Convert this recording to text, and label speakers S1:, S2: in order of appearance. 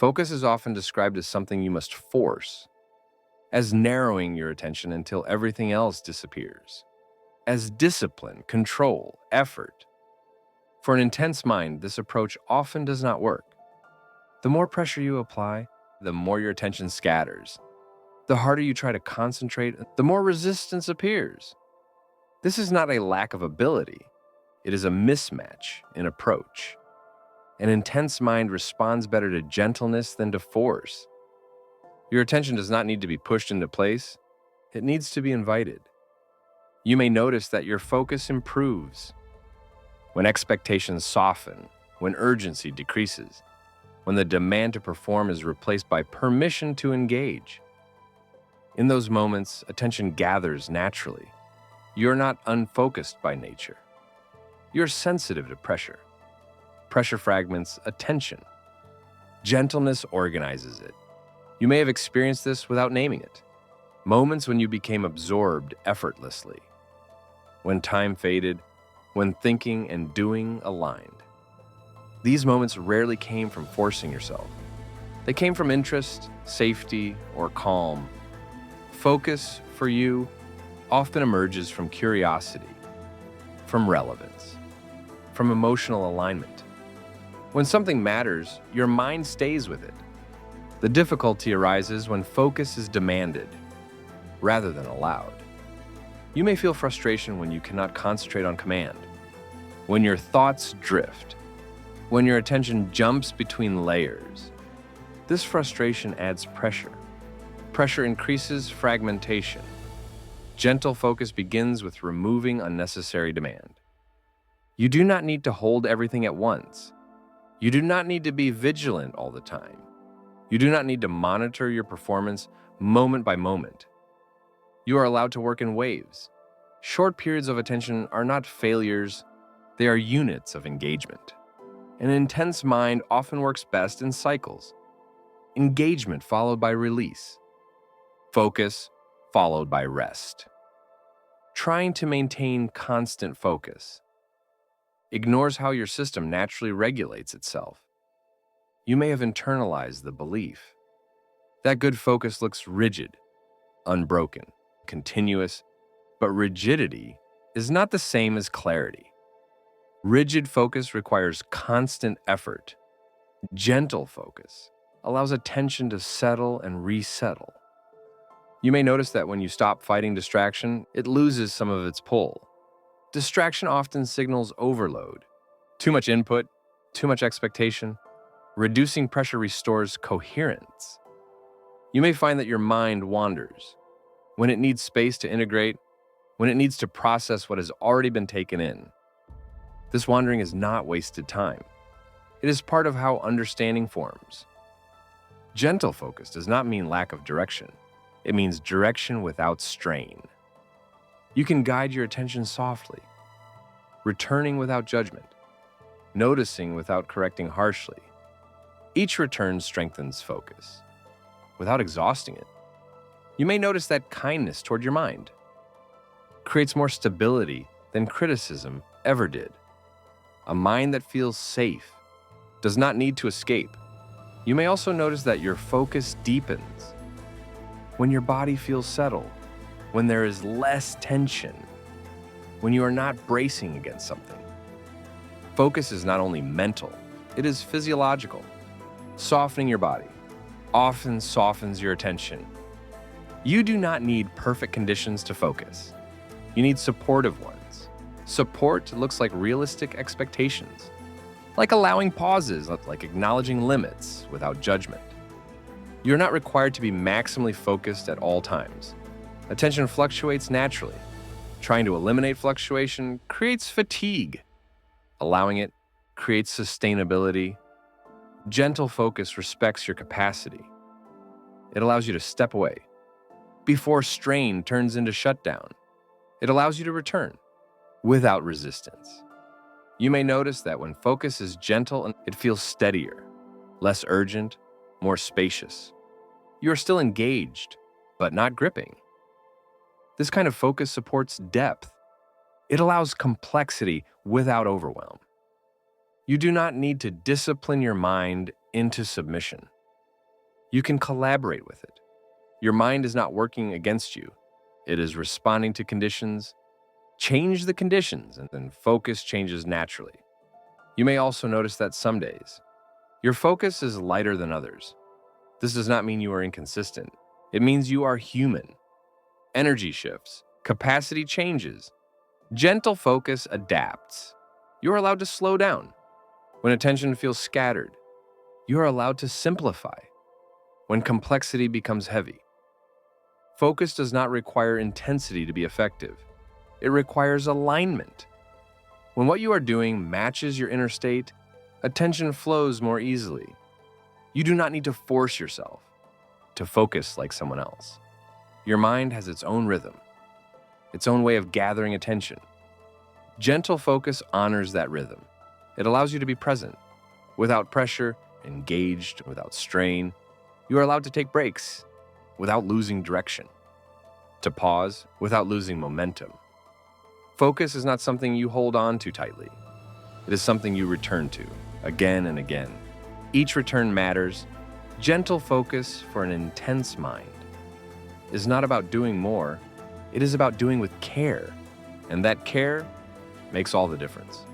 S1: Focus is often described as something you must force, as narrowing your attention until everything else disappears, as discipline, control, effort. For an intense mind, this approach often does not work. The more pressure you apply, the more your attention scatters. The harder you try to concentrate, the more resistance appears. This is not a lack of ability, it is a mismatch in approach. An intense mind responds better to gentleness than to force. Your attention does not need to be pushed into place, it needs to be invited. You may notice that your focus improves when expectations soften, when urgency decreases, when the demand to perform is replaced by permission to engage. In those moments, attention gathers naturally. You're not unfocused by nature. You're sensitive to pressure. Pressure fragments attention. Gentleness organizes it. You may have experienced this without naming it. Moments when you became absorbed effortlessly. When time faded, when thinking and doing aligned. These moments rarely came from forcing yourself. They came from interest, safety, or calm. Focus, for you, often emerges from curiosity, from relevance, from emotional alignment. When something matters, your mind stays with it. The difficulty arises when focus is demanded rather than allowed. You may feel frustration when you cannot concentrate on command, when your thoughts drift, when your attention jumps between layers. This frustration adds pressure. Pressure increases fragmentation. Gentle focus begins with removing unnecessary demand. You do not need to hold everything at once. You do not need to be vigilant all the time. You do not need to monitor your performance moment by moment. You are allowed to work in waves. Short periods of attention are not failures, they are units of engagement. An intense mind often works best in cycles. Engagement followed by release. Focus followed by rest. Trying to maintain constant focus ignores how your system naturally regulates itself. You may have internalized the belief that good focus looks rigid, unbroken, continuous, but rigidity is not the same as clarity. Rigid focus requires constant effort. Gentle focus allows attention to settle and resettle. You may notice that when you stop fighting distraction, it loses some of its pull. Distraction often signals overload. Too much input, too much expectation. Reducing pressure restores coherence. You may find that your mind wanders when it needs space to integrate, when it needs to process what has already been taken in. This wandering is not wasted time. It is part of how understanding forms. Gentle focus does not mean lack of direction. It means direction without strain. You can guide your attention softly, returning without judgment, noticing without correcting harshly. Each return strengthens focus, without exhausting it. You may notice that kindness toward your mind creates more stability than criticism ever did. A mind that feels safe does not need to escape. You may also notice that your focus deepens when your body feels settled, when there is less tension, when you are not bracing against something. Focus is not only mental, it is physiological. Softening your body often softens your attention. You do not need perfect conditions to focus. You need supportive ones. Support looks like realistic expectations, like allowing pauses, like acknowledging limits without judgment. You're not required to be maximally focused at all times. Attention fluctuates naturally. Trying to eliminate fluctuation creates fatigue. Allowing it creates sustainability. Gentle focus respects your capacity. It allows you to step away before strain turns into shutdown. It allows you to return without resistance. You may notice that when focus is gentle, it feels steadier, less urgent, more spacious. You are still engaged, but not gripping. This kind of focus supports depth. It allows complexity without overwhelm. You do not need to discipline your mind into submission. You can collaborate with it. Your mind is not working against you. It is responding to conditions. Change the conditions, and then focus changes naturally. You may also notice that some days, your focus is lighter than others. This does not mean you are inconsistent. It means you are human. Energy shifts, capacity changes. Gentle focus adapts. You are allowed to slow down. When attention feels scattered, you are allowed to simplify. When complexity becomes heavy, focus does not require intensity to be effective. It requires alignment. When what you are doing matches your inner state, attention flows more easily. You do not need to force yourself to focus like someone else. Your mind has its own rhythm, its own way of gathering attention. Gentle focus honors that rhythm. It allows you to be present, without pressure, engaged, without strain. You are allowed to take breaks without losing direction, to pause without losing momentum. Focus is not something you hold on to tightly. It is something you return to again and again. Each return matters. Gentle focus for an intense mind is not about doing more. It is about doing with care, and that care makes all the difference.